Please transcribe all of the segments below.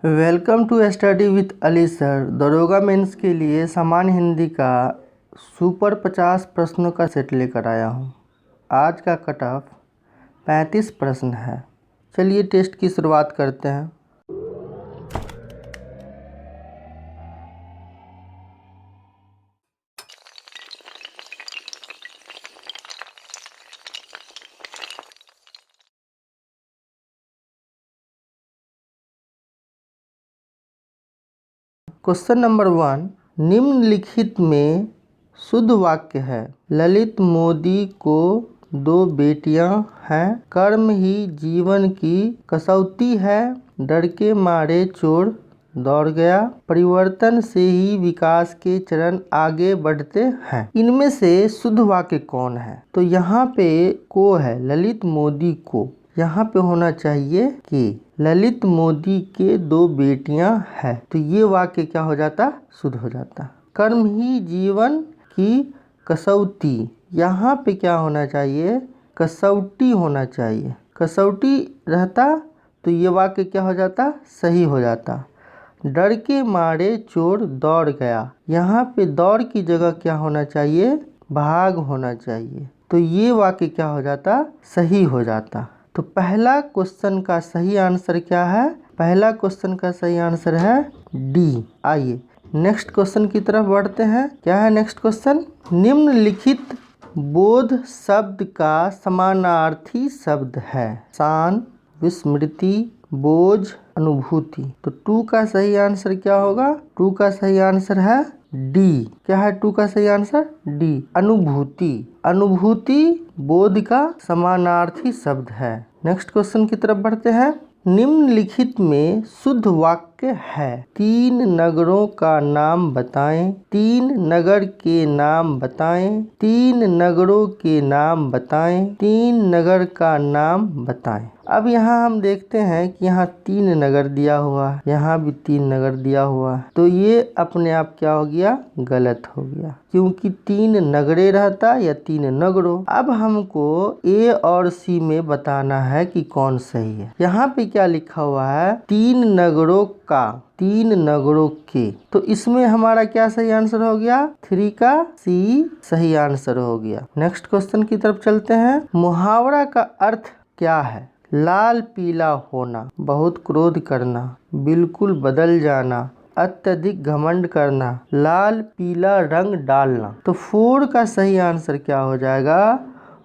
Welcome to study with Ali sir. दरोगा mains के लिए सामान्य हिंदी का सुपर 50 प्रश्नों का सेट लेकर आया हूँ। आज का कट ऑफ 35 प्रश्न है। चलिए टेस्ट की शुरुआत करते हैं। क्वेश्चन नंबर 1, निम्नलिखित में शुद्ध वाक्य है। ललित मोदी को 2 बेटियां हैं। कर्म ही जीवन की कसौटी है। डर के मारे चोर दौड़ गया। परिवर्तन से ही विकास के चरण आगे बढ़ते हैं। इनमें से शुद्ध वाक्य कौन है? तो यहाँ पे को है, ललित मोदी को। यहाँ पे होना चाहिए कि ललित मोदी के 2 बेटियां हैं। तो ये वाक्य क्या हो जाता? शुद्ध हो जाता। कर्म ही जीवन की कसौटी, यहाँ पे क्या होना चाहिए? कसौटी होना चाहिए। कसौटी रहता तो ये वाक्य क्या हो जाता? सही हो जाता। डर के मारे चोर दौड़ गया, यहाँ पे दौड़ की जगह क्या होना चाहिए? भाग होना चाहिए। तो ये वाक्य क्या हो जाता? सही हो जाता। तो पहला क्वेश्चन का सही आंसर क्या है? पहला क्वेश्चन का सही आंसर है डी। आइए नेक्स्ट क्वेश्चन की तरफ बढ़ते हैं। क्या है नेक्स्ट क्वेश्चन? निम्नलिखित बोध शब्द का समानार्थी शब्द है। शान, विस्मृति, बोझ, अनुभूति। तो 2 का सही आंसर क्या होगा? 2 का सही आंसर है डी। क्या है 2 का सही आंसर? डी, अनुभूति। अनुभूति बोध का समानार्थी शब्द है। नेक्स्ट क्वेश्चन की तरफ बढ़ते हैं। निम्नलिखित में शुद्ध वाक्य है। 3 नगरों का नाम बताएं। 3 नगर के नाम बताएं। 3 नगरों के नाम बताएं। 3 नगर का नाम बताएं। अब यहाँ हम देखते हैं कि यहाँ 3 नगर दिया हुआ है, यहाँ भी 3 नगर दिया हुआ है। तो ये अपने आप क्या हो गया? गलत हो गया, क्योंकि 3 नगरे रहता या 3 नगरों। अब हमको ए और सी में बताना है कि कौन सही है। यहाँ पे क्या लिखा हुआ है? 3 नगरों का, 3 नगरों के। तो इसमें हमारा क्या सही आंसर हो गया? 3 का सी सही आंसर हो गया। नेक्स्ट क्वेश्चन की तरफ चलते हैं। मुहावरा का अर्थ क्या है? लाल पीला होना, बहुत क्रोध करना, बिल्कुल बदल जाना, अत्यधिक घमंड करना, लाल पीला रंग डालना। तो 4 का सही आंसर क्या हो जाएगा?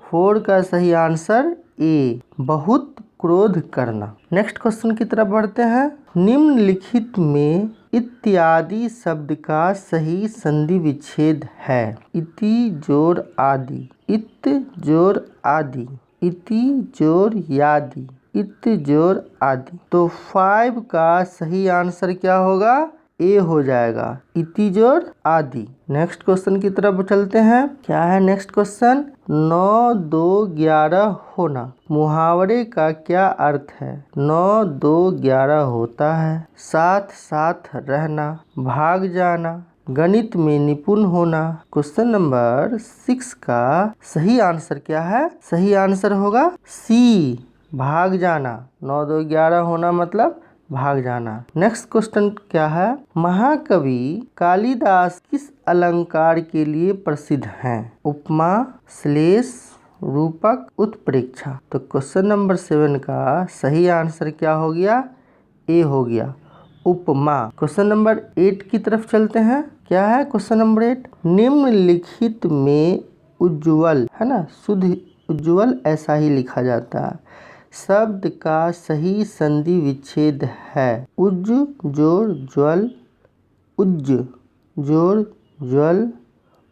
4 का सही आंसर ए, बहुत क्रोध करना। नेक्स्ट क्वेश्चन की तरफ बढ़ते हैं। निम्नलिखित में इत्यादि शब्द का सही संधि विच्छेद है। इति जोर आदि, इत जोर आदि, इति जोर यादि, इत जोर आदि। तो 5 का सही आंसर क्या होगा? ए हो जाएगा, इति जोर आदि। नेक्स्ट क्वेश्चन की तरफ चलते हैं। क्या है नेक्स्ट क्वेश्चन? 9, 2, 11 होना, मुहावरे का क्या अर्थ है? 9, 2, 11 होता है। साथ साथ रहना, भाग जाना, गणित में निपुण होना। क्वेश्चन नंबर 6 का सही आंसर क्या है? सही आंसर होगा सी, भाग जाना। 9, 2, 11 होना मतलब भाग जाना। नेक्स्ट क्वेश्चन क्या है? महाकवि कालिदास किस अलंकार के लिए प्रसिद्ध हैं? उपमा, श्लेष, रूपक, उत्प्रेक्षा। तो क्वेश्चन नंबर 7 का सही आंसर क्या हो गया? ए हो गया, उपमा। क्वेश्चन नंबर 8 की तरफ चलते हैं। क्या है क्वेश्चन नंबर 8? निम्नलिखित में उज्ज्वल, है ना, शुद्ध उज्ज्वल ऐसा ही लिखा जाता है, शब्द का सही संधि विच्छेद है। उज्ज जोर ज्वल, उज्ज जोर ज्वल,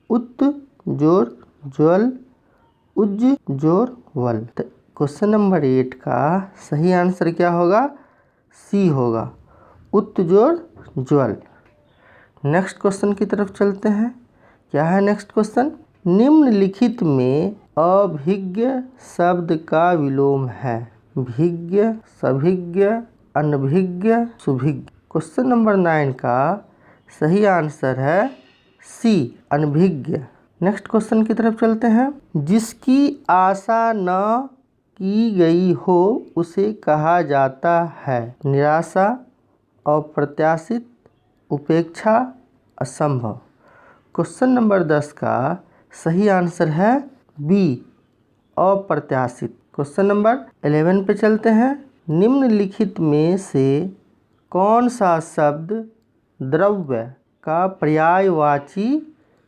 उत जोर ज्वल, उज्ज जोर वल। तो क्वेश्चन नंबर 8 का सही आंसर क्या होगा? सी होगा, उत जोर ज्वल। नेक्स्ट क्वेश्चन की तरफ चलते हैं। क्या है नेक्स्ट क्वेश्चन? निम्नलिखित में अभिज्ञ शब्द का विलोम है। भिज्ञ, सभिज्ञ, अनभिज्ञ, सुभिज्ञ। क्वेश्चन नंबर 9 का सही आंसर है सी, अनभिज्ञ। नेक्स्ट क्वेश्चन की तरफ चलते हैं। जिसकी आशा न की गई हो उसे कहा जाता है। निराशा, अप्रत्याशित, उपेक्षा, असंभव। क्वेश्चन नंबर 10 का सही आंसर है बी, अप्रत्याशित। क्वेश्चन नंबर 11 पे चलते हैं। निम्नलिखित में से कौन सा शब्द द्रव्य का पर्यायवाची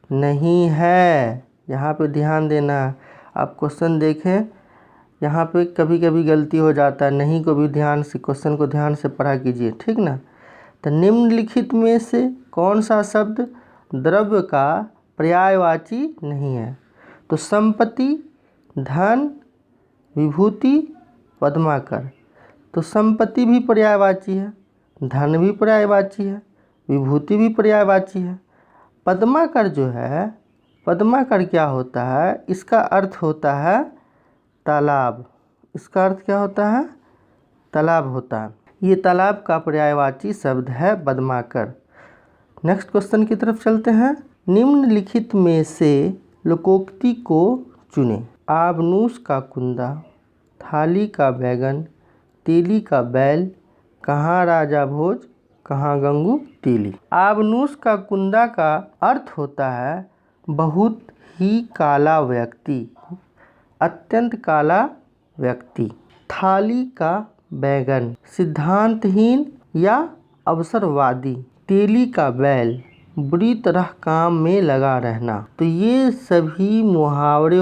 नहीं है? यहाँ पे ध्यान देना। आप क्वेश्चन देखें, यहाँ पे कभी कभी गलती हो जाता है, नहीं को भी ध्यान से क्वेश्चन को ध्यान से पढ़ा कीजिए, ठीक ना। तो निम्नलिखित में से कौन सा शब्द द्रव्य का पर्यायवाची नहीं है? तो संपत्ति, धन, विभूति, पद्माकर। तो संपत्ति भी पर्यायवाची है, धन भी पर्यायवाची है, विभूति भी पर्यायवाची है। पद्माकर जो है, पद्माकर क्या होता है? इसका अर्थ होता है तालाब। इसका अर्थ क्या होता है? तालाब होता है। ये तालाब का पर्यायवाची शब्द है पद्माकर। नेक्स्ट क्वेश्चन की तरफ चलते हैं। निम्नलिखित में से लोकोक्ति को चुनें। आबनूस का कुंदा, थाली का बैगन, तेली का बैल, कहाँ राजा भोज, कहाँ गंगू तेली। आबनूस का कुंदा का अर्थ होता है बहुत ही काला व्यक्ति, अत्यंत काला व्यक्ति। थाली का बैगन सिद्धांतहीन या अवसरवादी। तेली का बैल बुरी तरह काम में लगा रहना। तो ये सभी मुहावरे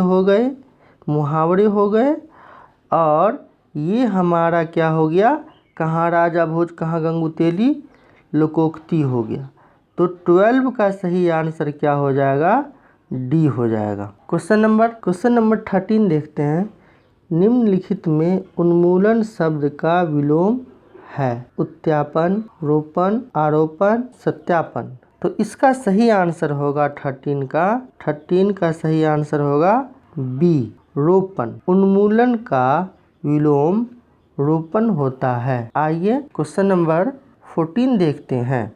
हो गए और ये हमारा क्या हो गया? कहाँ राजा भोज कहाँ गंगू तेली लोकोक्ति हो गया। तो 12 का सही आंसर क्या हो जाएगा? डी हो जाएगा। क्वेश्चन नंबर 13 देखते हैं। निम्नलिखित में उन्मूलन शब्द का विलोम है। उत्यापन, रोपण, आरोपण, सत्यापन। तो इसका सही आंसर होगा 13 का सही आंसर होगा बी, रोपण। उन्मूलन का विलोम रोपण होता है। आइए क्वेश्चन नंबर 14 देखते हैं।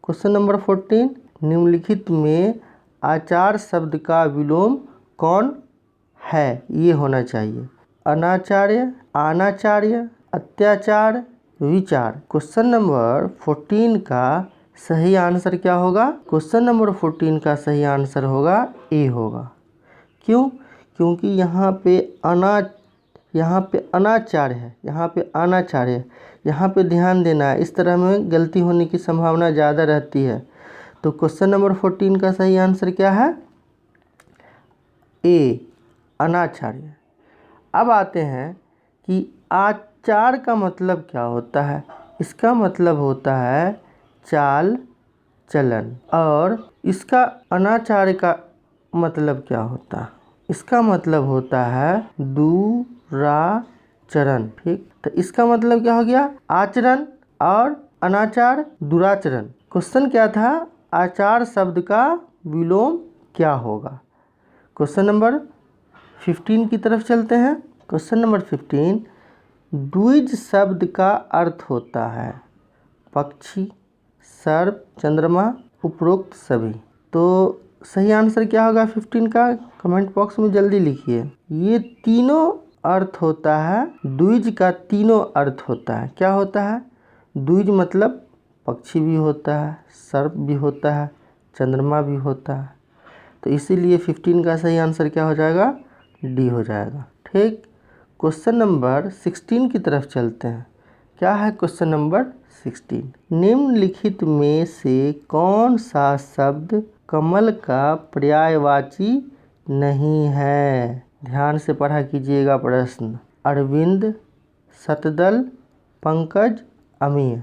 क्वेश्चन नंबर 14, निम्नलिखित में आचार शब्द का विलोम कौन है? ये होना चाहिए। अनाचार्य, अनाचार्य, अत्याचार, विचार। क्वेश्चन नंबर 14 का सही आंसर क्या होगा? क्वेश्चन नंबर 14 का सही आंसर होगा ए होगा। क्यों? क्योंकि यहाँ पे अनाचार है, यहाँ पे ध्यान देना है। इस तरह में गलती होने की संभावना ज़्यादा रहती है। तो क्वेश्चन नंबर 14 का सही आंसर क्या है? ए, अनाचार्य। अब आते हैं कि आचार का मतलब क्या होता है? इसका मतलब होता है चाल चलन। और इसका अनाचार्य का मतलब क्या होता है? इसका मतलब होता है दुराचरण। ठीक, तो इसका मतलब क्या हो गया? आचरण और अनाचार, दुराचरण। क्वेश्चन क्या था? आचार शब्द का विलोम क्या होगा? क्वेश्चन नंबर 15 की तरफ चलते हैं। क्वेश्चन नंबर 15, द्विज शब्द का अर्थ होता है पक्षी, सर्प, चंद्रमा, उपरोक्त सभी। तो सही आंसर क्या होगा 15 का? कमेंट बॉक्स में जल्दी लिखिए। ये तीनों अर्थ होता है, द्विज का तीनों अर्थ होता है। क्या होता है? द्विज मतलब पक्षी भी होता है, सर्प भी होता है, चंद्रमा भी होता है। तो इसीलिए 15 का सही आंसर क्या हो जाएगा? डी हो जाएगा। ठीक, क्वेश्चन नंबर 16 की तरफ चलते हैं। क्या है क्वेश्चन नंबर 16? निम्नलिखित में से कौन सा शब्द कमल का पर्यायवाची नहीं है? ध्यान से पढ़ा कीजिएगा प्रश्न। अरविंद, शतदल, पंकज, अमीय।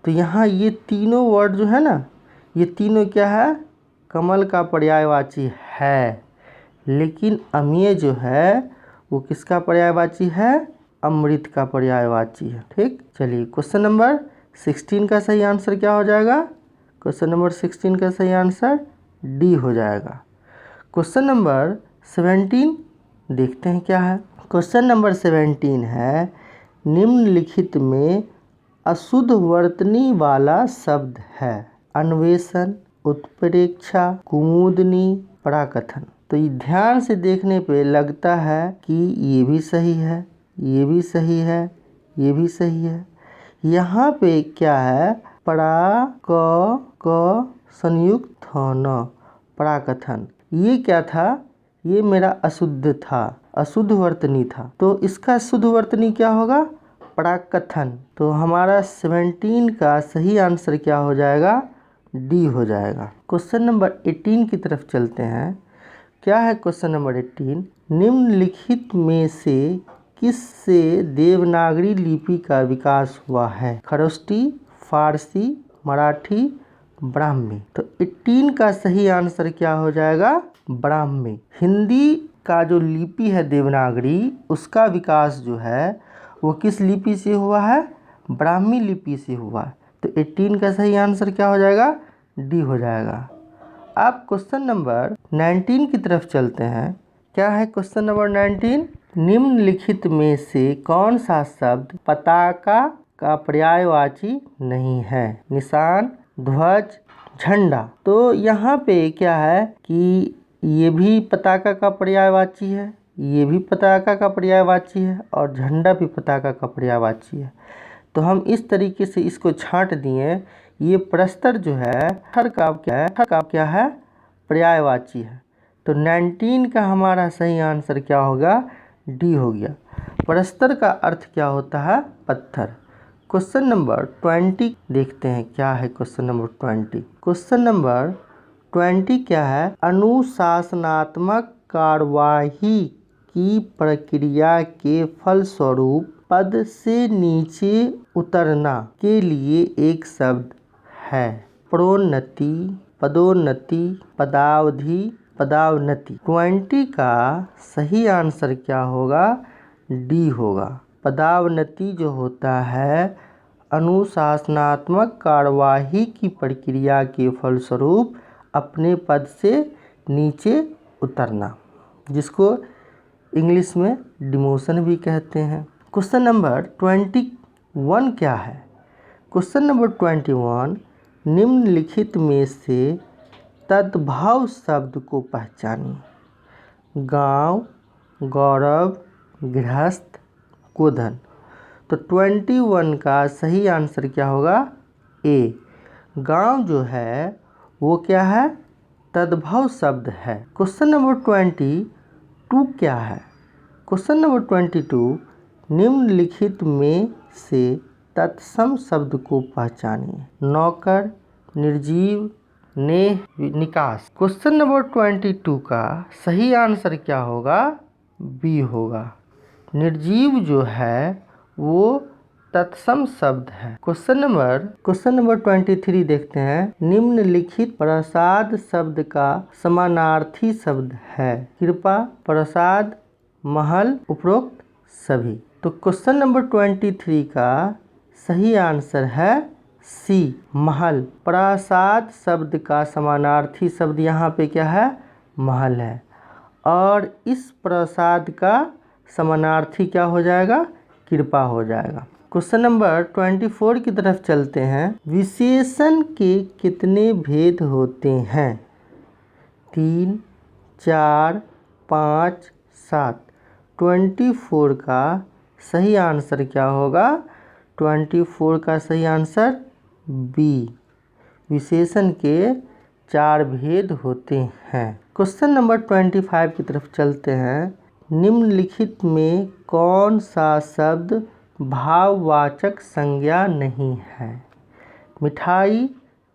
तो यहाँ ये तीनों वर्ड जो है ना, ये तीनों क्या है? कमल का पर्यायवाची है। लेकिन अमीय जो है वो किसका पर्यायवाची है? अमृत का पर्यायवाची है। ठीक, चलिए क्वेश्चन नंबर 16 का सही आंसर क्या हो जाएगा? क्वेश्चन नंबर 16 का सही आंसर डी हो जाएगा। क्वेश्चन नंबर 17 देखते हैं क्या है। क्वेश्चन नंबर 17 है, निम्नलिखित में अशुद्ध वर्तनी वाला शब्द है। अन्वेषण, उत्प्रेक्षा, कुमुदनी, पराकथन। तो ये ध्यान से देखने पे लगता है कि ये भी सही है, ये भी सही है, ये भी सही है। यहाँ पे क्या है, परा क संयुक्त न, पराकथन। ये क्या था, ये मेरा अशुद्ध था, अशुद्ध वर्तनी था, तो इसका शुद्ध वर्तनी क्या होगा, पराकथन। तो हमारा 17 का सही आंसर क्या हो जाएगा, डी हो जाएगा। क्वेश्चन नंबर 18 की तरफ चलते हैं। क्या है क्वेश्चन नंबर 18, निम्नलिखित में से किससे देवनागरी लिपि का विकास हुआ है, खरोष्टी, फारसी, मराठी, ब्राह्मी। तो 18 का सही आंसर क्या हो जाएगा, ब्राह्मी। हिंदी का जो लिपि है देवनागरी, उसका विकास जो है वो किस लिपि से हुआ है, ब्राह्मी लिपि से हुआ। तो 18 का सही आंसर क्या हो जाएगा, डी हो जाएगा। अब क्वेश्चन नंबर 19 की तरफ चलते हैं। क्या है क्वेश्चन नंबर 19, निम्नलिखित में से कौन सा शब्द पताका का पर्यायवाची नहीं है, निशान, ध्वज, झंडा। तो यहाँ पे क्या है कि ये भी पताका का पर्यायवाची है, ये भी पताका का पर्यायवाची है, और झंडा भी पताका का पर्यायवाची है। तो हम इस तरीके से इसको छांट दिए। ये प्रस्तर जो है हर का क्या है, पर्यायवाची है। तो 19 का हमारा सही आंसर क्या होगा, डी हो गया। प्रस्तर का अर्थ क्या होता है, पत्थर। क्वेश्चन नंबर 20 देखते हैं। क्या है क्वेश्चन नंबर 20, क्वेश्चन नंबर 20 क्या है, अनुशासनात्मक कार्यवाही की प्रक्रिया के फलस्वरूप पद से नीचे उतरना के लिए एक शब्द है, प्रोन्नति, पदोन्नति, पदावधि, पदावनति। 20 का सही आंसर क्या होगा, डी होगा। पदावनति जो होता है, अनुशासनात्मक कार्यवाही की प्रक्रिया के फलस्वरूप अपने पद से नीचे उतरना, जिसको इंग्लिश में डिमोशन भी कहते हैं। क्वेश्चन नंबर 21 क्या है, क्वेश्चन नंबर 21, निम्नलिखित में से तद्भव शब्द को पहचानिए, गांव, गौरव, गृहस्थ, गोधन। तो 21 का सही आंसर क्या होगा, ए। गांव जो है वो क्या है, तद्भव शब्द है। क्वेश्चन नंबर 22 क्या है, क्वेश्चन नंबर 22, निम्नलिखित में से तत्सम शब्द को पहचानिए, नौकर, निर्जीव, नेह, निकास। क्वेश्चन नंबर 22 का सही आंसर क्या होगा, बी होगा। निर्जीव जो है वो तत्सम शब्द है। क्वेश्चन नंबर 23 देखते हैं। निम्नलिखित प्रसाद शब्द का समानार्थी शब्द है, कृपा, प्रसाद, महल, उपरोक्त सभी। तो क्वेश्चन नंबर 23 का सही आंसर है सी, महल। प्रसाद शब्द का समानार्थी शब्द यहाँ पे क्या है, महल है, और इस प्रसाद का समानार्थी क्या हो जाएगा, कृपा हो जाएगा। क्वेश्चन नंबर 24 की तरफ चलते हैं। विशेषण के कितने भेद होते हैं, 3, 4, 5, 7। 24 का सही आंसर क्या होगा, 24 का सही आंसर बी, विशेषण के 4 भेद होते हैं। क्वेश्चन नंबर 25 की तरफ चलते हैं। निम्नलिखित में कौन सा शब्द भाववाचक संज्ञा नहीं है, मिठाई,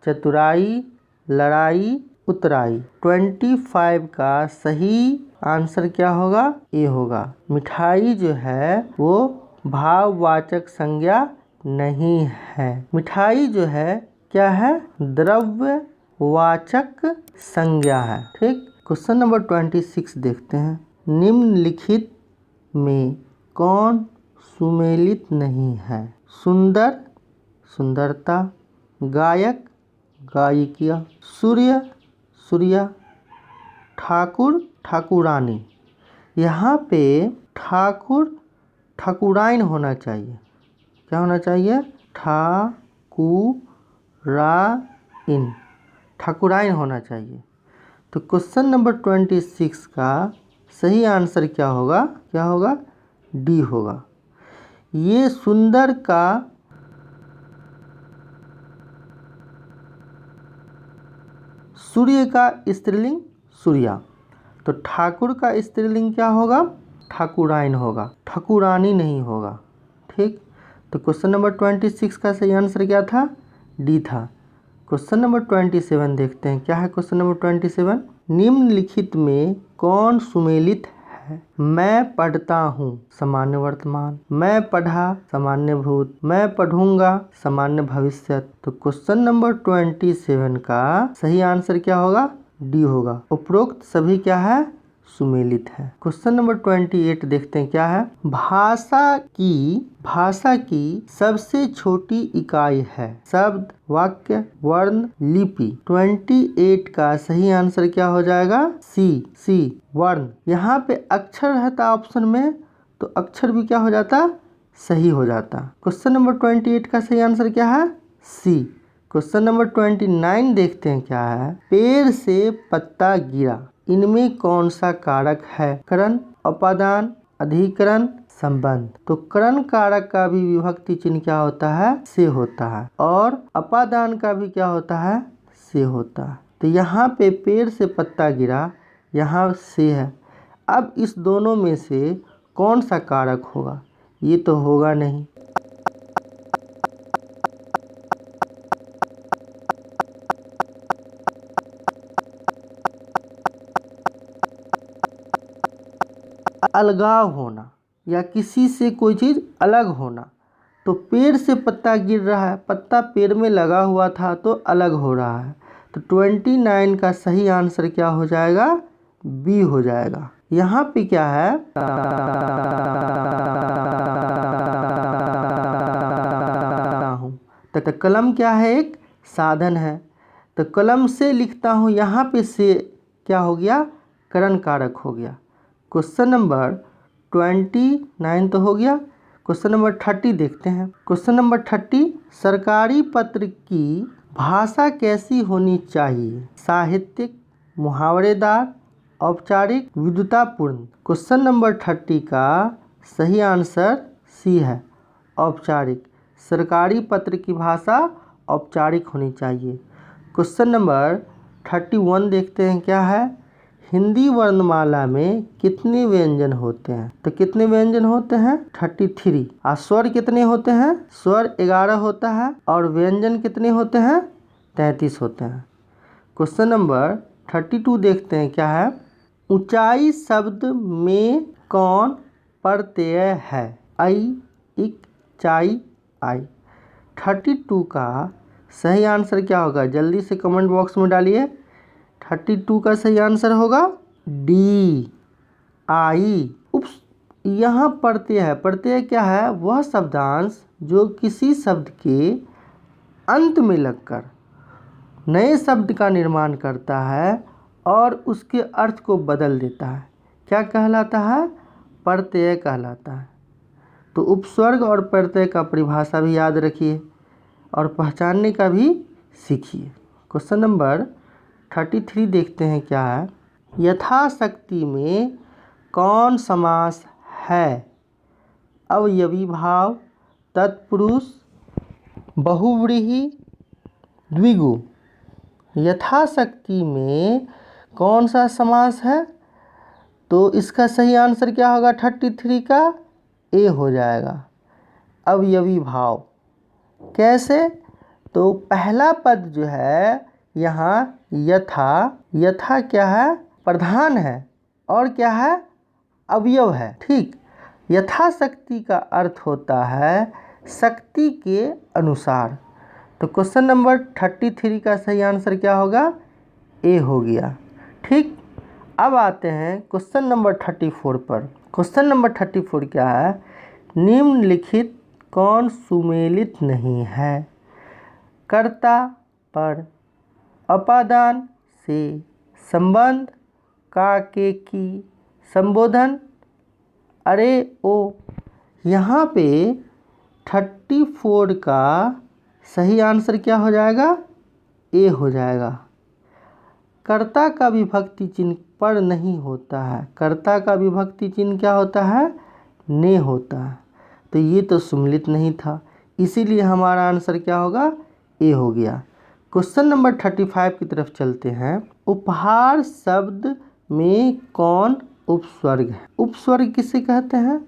चतुराई, लड़ाई, उतराई। 25 का सही आंसर क्या होगा, ए होगा। मिठाई जो है वो भाववाचक संज्ञा नहीं है। मिठाई जो है क्या है, द्रव्यवाचक संज्ञा है। ठीक। क्वेश्चन नंबर 26 देखते हैं। निम्नलिखित में कौन सुमेलित नहीं है, सुंदर, सुंदरता, गायक, गायिका, सूर्य, सूर्या, ठाकुर, ठाकुरानी। यहाँ पे ठाकुर ठाकुराइन होना चाहिए। क्या होना चाहिए, ठाकुराइन, ठाकुराइन होना चाहिए। तो क्वेश्चन नंबर 26 का सही आंसर क्या होगा, डी होगा। ये सुंदर का सूर्य का स्त्रीलिंग सूर्या, तो ठाकुर का स्त्रीलिंग क्या होगा? ठाकुराइन होगा, ठाकुरानी नहीं होगा। ठीक, तो क्वेश्चन नंबर 26 का सही आंसर क्या था? डी था। क्वेश्चन नंबर 27 देखते हैं, क्या है क्वेश्चन नंबर 27? निम्नलिखित में कौन सुमेलित है? मैं पढ़ता हूँ सामान्य वर्तमान, मैं पढ़ा सामान्य भूत, मैं पढ़ूंगा सामान्य भविष्य। तो क्वेश्चन नंबर 27 का सही आंसर क्या होगा? डी होगा। उपरोक्त सभी क्या है? सुमेलित है। क्वेश्चन नंबर 28 देखते हैं, क्या है? भाषा की सबसे छोटी इकाई है शब्द, वाक्य, वर्ण, लिपि। 28 का सही आंसर क्या हो जाएगा? सी वर्ण। यहाँ पे अक्षर रहता ऑप्शन में, तो अक्षर भी क्या हो जाता? सही हो जाता। क्वेश्चन नंबर 28 का सही आंसर क्या है? सी। क्वेश्चन नंबर 29 देखते हैं, क्या है? पेड़ से पत्ता गिरा, इनमें कौन सा कारक है? करण, अपादान, अधिकरण, संबंध। तो करण कारक का भी विभक्ति चिन्ह क्या होता है? से होता है, और अपादान का भी क्या होता है? से होता है। तो यहाँ पे पेड़ से पत्ता गिरा, यहाँ से है। अब इस दोनों में से कौन सा कारक होगा? ये तो होगा नहीं। अलगाव होना या किसी से कोई चीज़ अलग होना। तो पेड़ से पत्ता गिर रहा है, पत्ता पेड़ में लगा हुआ था तो अलग हो रहा है। तो 29 का सही आंसर क्या हो जाएगा? बी हो जाएगा। यहाँ पे क्या है? तो कलम क्या है? एक साधन है। तो कलम से लिखता हूँ, यहाँ पे से क्या हो गया? करण कारक हो गया। क्वेश्चन नंबर 29 तो हो गया। क्वेश्चन नंबर 30 देखते हैं। क्वेश्चन नंबर 30, सरकारी पत्र की भाषा कैसी होनी चाहिए? साहित्यिक, मुहावरेदार, औपचारिक, विद्वतापूर्ण। क्वेश्चन नंबर 30 का सही आंसर सी है, औपचारिक। सरकारी पत्र की भाषा औपचारिक होनी चाहिए। क्वेश्चन नंबर 31 देखते हैं, क्या है? हिंदी वर्णमाला में कितने व्यंजन होते हैं? तो कितने व्यंजन होते हैं? 33। और स्वर कितने होते हैं? स्वर 11 होता है, और व्यंजन कितने होते हैं? 33 होते हैं। क्वेश्चन नंबर 32 देखते हैं, क्या है? ऊंचाई शब्द में कौन प्रत्यय है? आई, इक, चाई, आई। 32 का सही आंसर क्या होगा? जल्दी से कमेंट बॉक्स में डालिए। 32 का सही आंसर होगा डी, आई। उप्स, यहाँ प्रत्यय है। प्रत्यय क्या है? वह शब्दांश जो किसी शब्द के अंत में लगकर नए शब्द का निर्माण करता है और उसके अर्थ को बदल देता है, क्या कहलाता है? प्रत्यय कहलाता है। तो उपस्वर्ग और प्रत्यय का परिभाषा भी याद रखिए और पहचानने का भी सीखिए। क्वेश्चन नंबर 33 देखते हैं, क्या है? यथाशक्ति में कौन समास है? अवयवी भाव, तत्पुरुष, बहुव्रीहि, द्विगु। यथाशक्ति में कौन सा समास है? तो इसका सही आंसर क्या होगा? 33 का ए हो जाएगा, अवयवी भाव। कैसे? तो पहला पद जो है यहाँ यथा क्या है? प्रधान है, और क्या है? अवयव है। ठीक, यथाशक्ति का अर्थ होता है शक्ति के अनुसार। तो क्वेश्चन नंबर 33 का सही आंसर क्या होगा? ए हो गया। ठीक, अब आते हैं क्वेश्चन नंबर 34 पर। क्वेश्चन नंबर 34 क्या है? निम्नलिखित कौन सुमेलित नहीं है? कर्ता पर, अपादान से, संबंध, का के की, संबोधन, अरे ओ। यहाँ पे 34 का सही आंसर क्या हो जाएगा? ए हो जाएगा। कर्ता का विभक्ति चिन्ह पर नहीं होता है। कर्ता का विभक्ति चिन्ह क्या होता है? ने होता है। तो ये तो सुमेलित नहीं था, इसीलिए हमारा आंसर क्या होगा? ए हो गया। क्वेश्चन नंबर 35 की तरफ चलते हैं। उपहार शब्द में कौन उपस्वर्ग है? उपस्वर्ग किसे कहते हैं?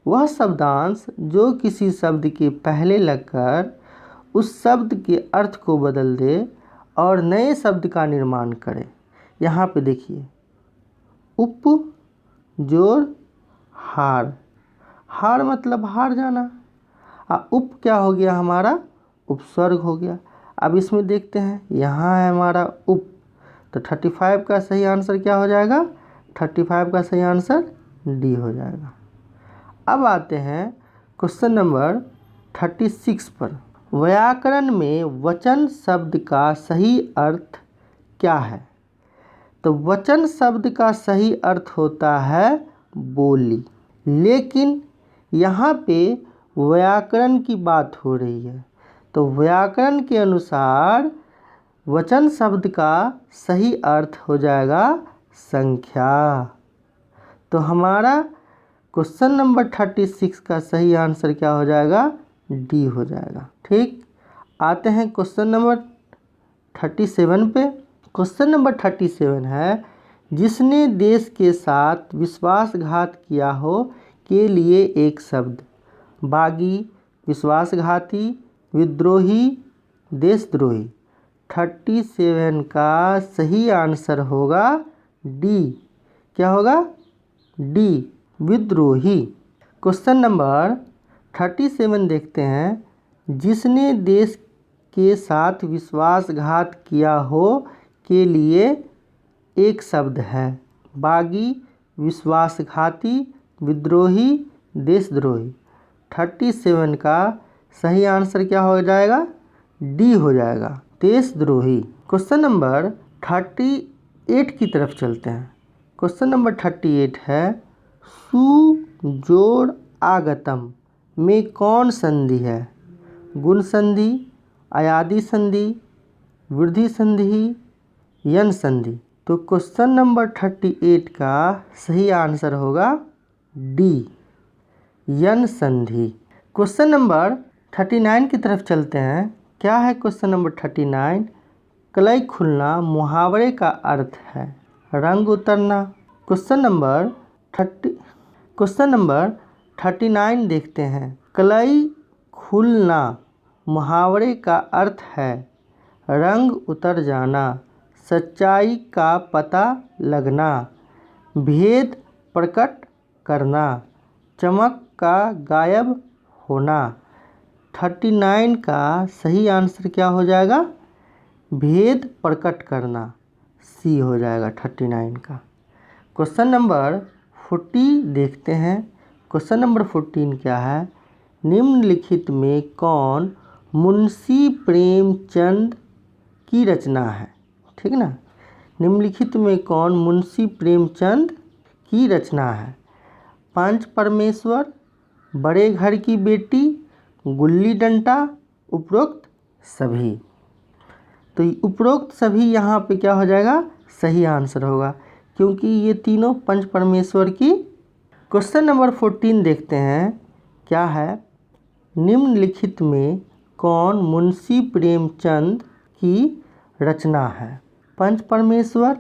वह शब्दांश जो किसी शब्द के पहले लगकर उस शब्द के अर्थ को बदल दे और नए शब्द का निर्माण करे। यहाँ पे देखिए, उप जोड़ हार, हार मतलब हार जाना, उप क्या हो गया हमारा? उपस्वर्ग हो गया। अब इसमें देखते हैं, यहाँ है हमारा उप, तो 35 का सही आंसर क्या हो जाएगा? 35 का सही आंसर डी हो जाएगा। अब आते हैं क्वेश्चन नंबर 36 पर। व्याकरण में वचन शब्द का सही अर्थ क्या है? तो वचन शब्द का सही अर्थ होता है बोली, लेकिन यहाँ पे व्याकरण की बात हो रही है, तो व्याकरण के अनुसार वचन शब्द का सही अर्थ हो जाएगा संख्या। तो हमारा क्वेश्चन नंबर 36 का सही आंसर क्या हो जाएगा? डी हो जाएगा। ठीक, आते हैं क्वेश्चन नंबर 37 पे। क्वेश्चन नंबर 37 है, जिसने देश के साथ विश्वासघात किया हो के लिए एक शब्द। बागी, विश्वासघाती, विद्रोही, देशद्रोही। 37 का सही आंसर होगा डी। क्या होगा? डी, विद्रोही। क्वेश्चन नंबर 37 देखते हैं। जिसने देश के साथ विश्वासघात किया हो के लिए एक शब्द है। बागी, विश्वासघाती, विद्रोही, देशद्रोही। 37 का सही आंसर क्या हो जाएगा? डी हो जाएगा, देशद्रोही। क्वेश्चन नंबर 38 की तरफ चलते हैं। क्वेश्चन नंबर 38 है, सु जोड़ आगतम में कौन संधि है? गुण संधि, अयादि संधि, वृद्धि संधि, यन संधि। तो क्वेश्चन नंबर 38 का सही आंसर होगा डी, यन संधि। क्वेश्चन नंबर 39 की तरफ चलते हैं। क्या है क्वेश्चन नंबर 39? कलई खुलना मुहावरे का अर्थ है रंग उतरना। क्वेश्चन नंबर 39 देखते हैं। कलई खुलना मुहावरे का अर्थ है रंग उतर जाना, सच्चाई का पता लगना, भेद प्रकट करना, चमक का गायब होना। 39 का सही आंसर क्या हो जाएगा? भेद प्रकट करना, सी हो जाएगा 39 का। क्वेश्चन नंबर 40 देखते हैं। क्वेश्चन नंबर 14 क्या है? निम्नलिखित में कौन मुंशी प्रेमचंद की रचना है? ठीक ना, निम्नलिखित में कौन मुंशी प्रेमचंद की रचना है? पंच परमेश्वर, बड़े घर की बेटी, गुल्ली डंडा, उपरोक्त सभी। तो उपरोक्त सभी यहाँ पे क्या हो जाएगा? सही आंसर होगा, क्योंकि ये तीनों पंच परमेश्वर की। क्वेश्चन नंबर 14 देखते हैं। क्या है? निम्नलिखित में कौन मुंशी प्रेमचंद की रचना है? पंच परमेश्वर,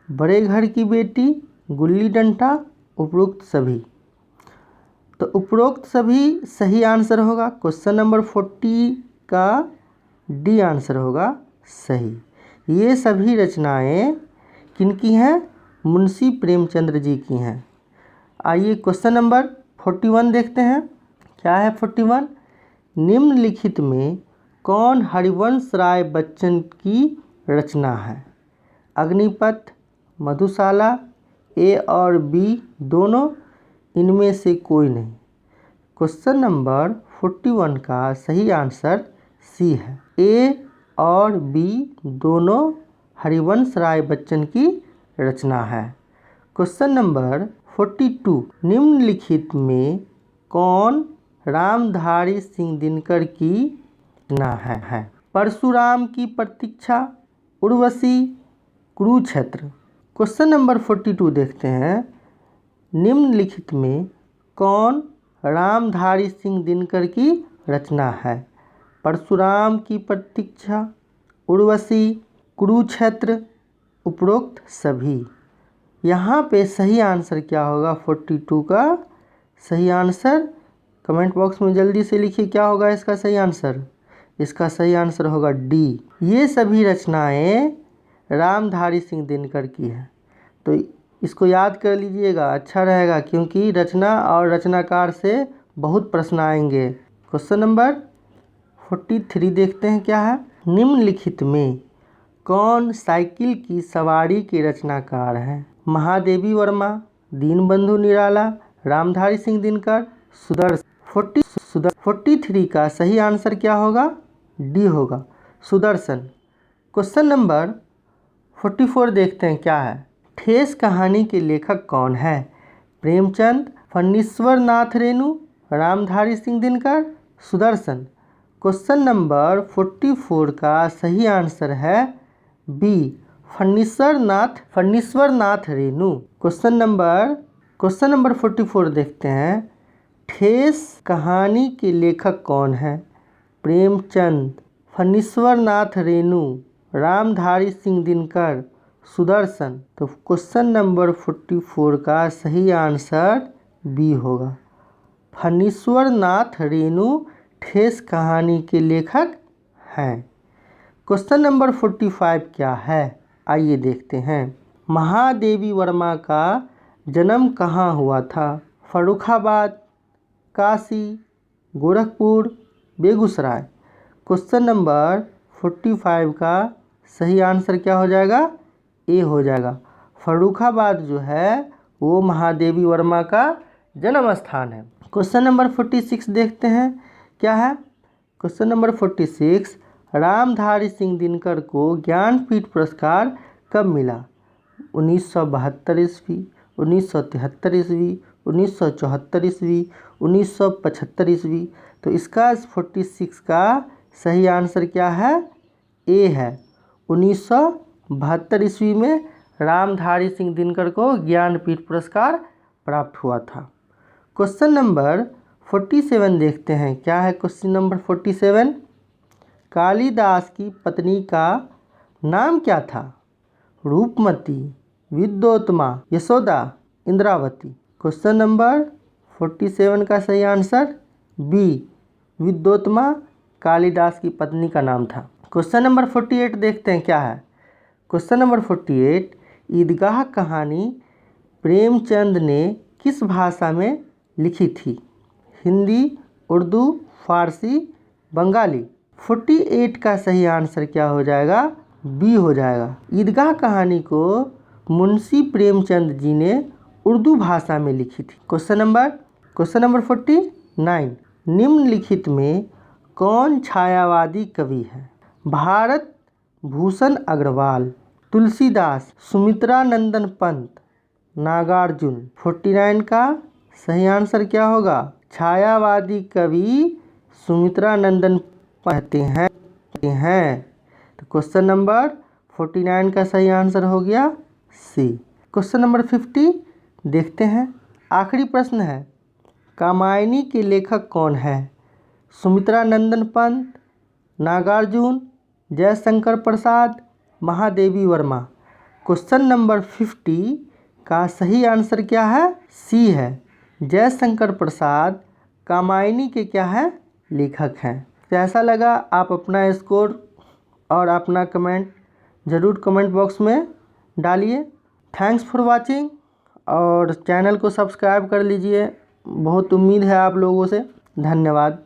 बड़े घर की बेटी, गुल्ली डंडा, उपरोक्त सभी। तो उपरोक्त सभी सही आंसर होगा। क्वेश्चन नंबर 40 का डी आंसर होगा सही। ये सभी रचनाएं किनकी हैं? मुंशी प्रेमचंद्र जी की हैं। आइए क्वेश्चन नंबर 41 देखते हैं। क्या है 41? निम्नलिखित में कौन हरिवंश राय बच्चन की रचना है? अग्निपथ, मधुशाला, ए और बी दोनों, इनमें से कोई नहीं। क्वेश्चन नंबर 41 का सही आंसर सी है, ए और बी दोनों हरिवंश राय बच्चन की रचना है। क्वेश्चन नंबर 42, निम्नलिखित में कौन रामधारी सिंह दिनकर की रचना है? परशुराम की प्रतीक्षा, उर्वशी, कुरुक्षेत्र। क्वेश्चन नंबर 42 देखते हैं। निम्नलिखित में कौन रामधारी सिंह दिनकर की रचना है? परशुराम की प्रतीक्षा, उर्वशी, कुरुक्षेत्र, उपरोक्त सभी। यहाँ पे सही आंसर क्या होगा? 42 का सही आंसर कमेंट बॉक्स में जल्दी से लिखिए, क्या होगा इसका सही आंसर? इसका सही आंसर होगा डी। ये सभी रचनाएं रामधारी सिंह दिनकर की है। तो इसको याद कर लीजिएगा, अच्छा रहेगा, क्योंकि रचना और रचनाकार से बहुत प्रश्न आएंगे। क्वेश्चन नंबर 43 देखते हैं क्या है। निम्नलिखित में कौन साइकिल की सवारी के रचनाकार हैं? महादेवी वर्मा, दीनबंधु निराला, रामधारी सिंह दिनकर, सुदर्शन। 43 का सही आंसर क्या होगा? डी होगा, सुदर्शन। क्वेश्चन नंबर 44 देखते हैं क्या है। ठेस कहानी के लेखक कौन है? प्रेमचंद, फणीश्वर नाथ रेणु, रामधारी सिंह दिनकर, सुदर्शन। क्वेश्चन नंबर 44 का सही आंसर है B, Phanishwar Nath Renu. Question number 44 देखते हैं। ठेस कहानी के लेखक कौन है? प्रेमचंद, फणीश्वर नाथ रेणु, रामधारी सिंह दिनकर, सुदर्शन। तो क्वेश्चन नंबर 44 का सही आंसर बी होगा, फणीश्वर नाथ रेणु ठेस कहानी के लेखक हैं। क्वेश्चन नंबर 45 क्या है? आइए देखते हैं। महादेवी वर्मा का जन्म कहाँ हुआ था? फर्रुखाबाद, काशी, गोरखपुर, बेगूसराय। क्वेश्चन नंबर 45 का सही आंसर क्या हो जाएगा? ए हो जाएगा। फर्रुखाबाद जो है वो महादेवी वर्मा का जन्म स्थान है। क्वेश्चन नंबर 46 देखते हैं क्या है। क्वेश्चन नंबर 46, रामधारी सिंह दिनकर को ज्ञानपीठ पुरस्कार कब मिला? 1972 ईस्वी, 1973 ईस्वी, 1974 ईस्वी, 1975 ईस्वी। तो इसका 46 का सही आंसर क्या है? ए है, 1972 ईस्वी में रामधारी सिंह दिनकर को ज्ञानपीठ पुरस्कार प्राप्त हुआ था। क्वेश्चन नंबर 47 देखते हैं क्या है। क्वेश्चन नंबर 47, कालिदास की पत्नी का नाम क्या था? रूपमती, विद्योत्तमा, यशोदा, इंद्रावती। क्वेश्चन नंबर 47 का सही आंसर बी, विद्योत्तमा कालिदास की पत्नी का नाम था। क्वेश्चन नंबर 48 देखते हैं क्या है। क्वेश्चन नंबर 48, ईदगाह कहानी प्रेमचंद ने किस भाषा में लिखी थी? हिंदी, उर्दू, फारसी, बंगाली। 48 का सही आंसर क्या हो जाएगा? बी हो जाएगा। ईदगाह कहानी को मुंशी प्रेमचंद जी ने उर्दू भाषा में लिखी थी। क्वेश्चन नंबर 49, निम्नलिखित में कौन छायावादी कवि है? भारत भूषण अग्रवाल, तुलसीदास, सुमित्रा नंदन पंत, नागार्जुन। 49 का सही आंसर क्या होगा? छायावादी कवि सुमित्रा नंदन कहते हैं। तो क्वेश्चन नंबर 49 का सही आंसर हो गया सी। क्वेश्चन नंबर 50 देखते हैं। आखिरी प्रश्न है, कामायनी के लेखक कौन है? सुमित्रा नंदन पंत, नागार्जुन, जयशंकर प्रसाद, महादेवी वर्मा। क्वेश्चन नंबर 50 का सही आंसर क्या है? सी है, जयशंकर प्रसाद कामायनी के क्या है? लेखक हैं। कैसा लगा? आप अपना स्कोर और अपना कमेंट ज़रूर कमेंट बॉक्स में डालिए। थैंक्स फॉर वाचिंग, और चैनल को सब्सक्राइब कर लीजिए। बहुत उम्मीद है आप लोगों से। धन्यवाद।